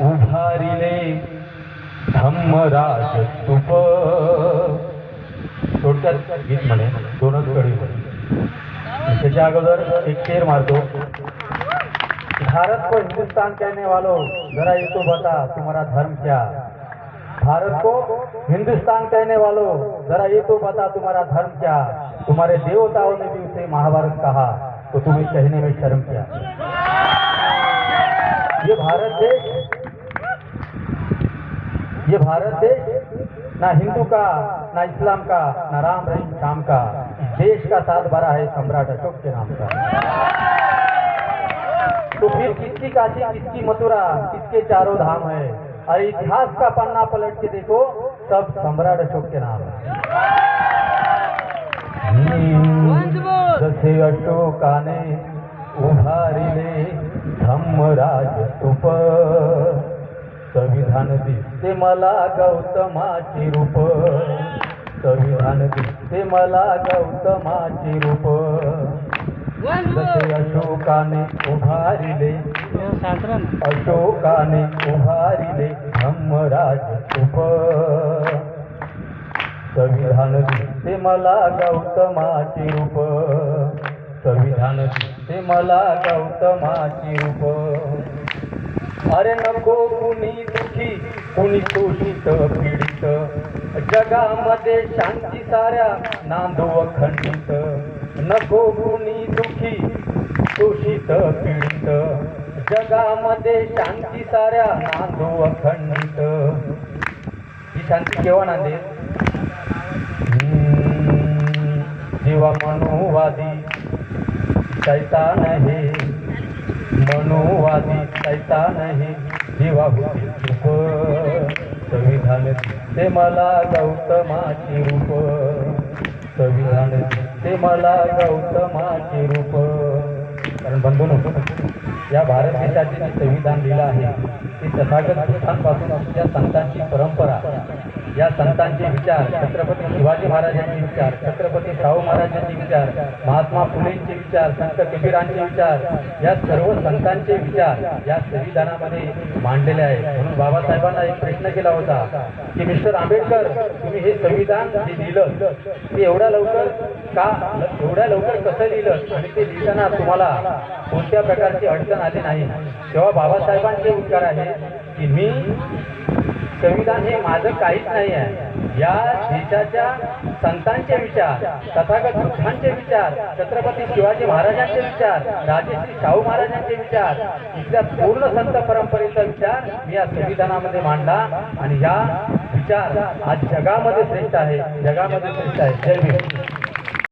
उभारिले धम्मराज स्तूप. थोडक्यात गीत म्हणे, दोनच कडी म्हणे. त्याच्या अगोदर एक शेर मारतो. भारत को हिंदुस्तान कहने वालों जरा ये तो बता तुम्हारा धर्म क्या. भारत को हिंदुस्तान कहने वालों जरा ये तो बता तुम्हारा धर्म क्या. तुम्हारे देवताओं ने भी उसे महाभारत कहा तो तुम्हें कहने में शर्म क्या. ये भारत देश ना हिंदू का ना इस्लाम का ना राम रहीम शाम का. देश का साथ भरा है सम्राट अशोक के नाम का. तो फिर किसकी काशी किसकी मथुरा किसके चारों धाम है. अरे इतिहास का पन्ना पलट के देखो सब सम्राट अशोक के नाम है. जसे अशोकाने उभारिले धम्मराज स्तूप. संविधान दिसते मला गौतमाचे रूप. संविधान दिसते मला गौतमाचे रूप. जसे अशोकाने उभारिले धम्मराज स्तूप. संविधान दिसते मला गौतमाचे रूप. संविधान दिसते मला गौतमाचे रूप. अरे नको कुणी दुखी कुणी शोषित पीडित. जगामध्ये शांती साऱ्या नांदो अखंडित. नको कुणी दुखी शोषित पीडित. जगामध्ये शांती साऱ्या नांदो अखंडित. ही शांती केव्हा नांदेल. जेव्हा मनोवादी शैतान हे मनोवादी शैतान हे जेव्हा होतील चूप. संविधान दिसते मला गौतमाचे रूप. संविधान दिसते मला गौतमाचे रूप. कारण बंधूंनो, या भारत देशाचे जे संविधान लिहिलं आहे ते तथागत बुद्धांपासून या संतांची परंपरा, या संतांचे विचार, छत्रपती शिवाजी महाराजांचे विचार, छत्रपती शाहू महाराजांचे विचार, महात्मा फुलेंचे विचार, संत कबीरांचे विचार, या सर्व संतांचे विचार या संविधानामध्ये मांडलेले आहेत. म्हणून बाबासाहेबांना एक प्रश्न केला होता की मिस्टर आंबेडकर, तुम्ही हे संविधान जे लिहिलं ते एवढ्या लवकर कसं लिहिलं आणि ते लिहिताना तुम्हाला कोणत्या प्रकारची अडचण आली नाही. तेव्हा बाबासाहेबांचे उत्तर आहे की मी संविधान हे माझं काहीच नाही आहे. या देशाच्या संतांचे विचार, तथागत बुद्धांचे विचार, छत्रपती शिवाजी महाराजांचे विचार, राजश्री शाहू महाराजांचे विचार, इथल्या पूर्ण संत परंपरेचा विचार मी या संविधानामध्ये मांडला आणि या विचार आज जगामध्ये श्रेष्ठ आहे. जगामध्ये श्रेष्ठ आहे. जय भीम.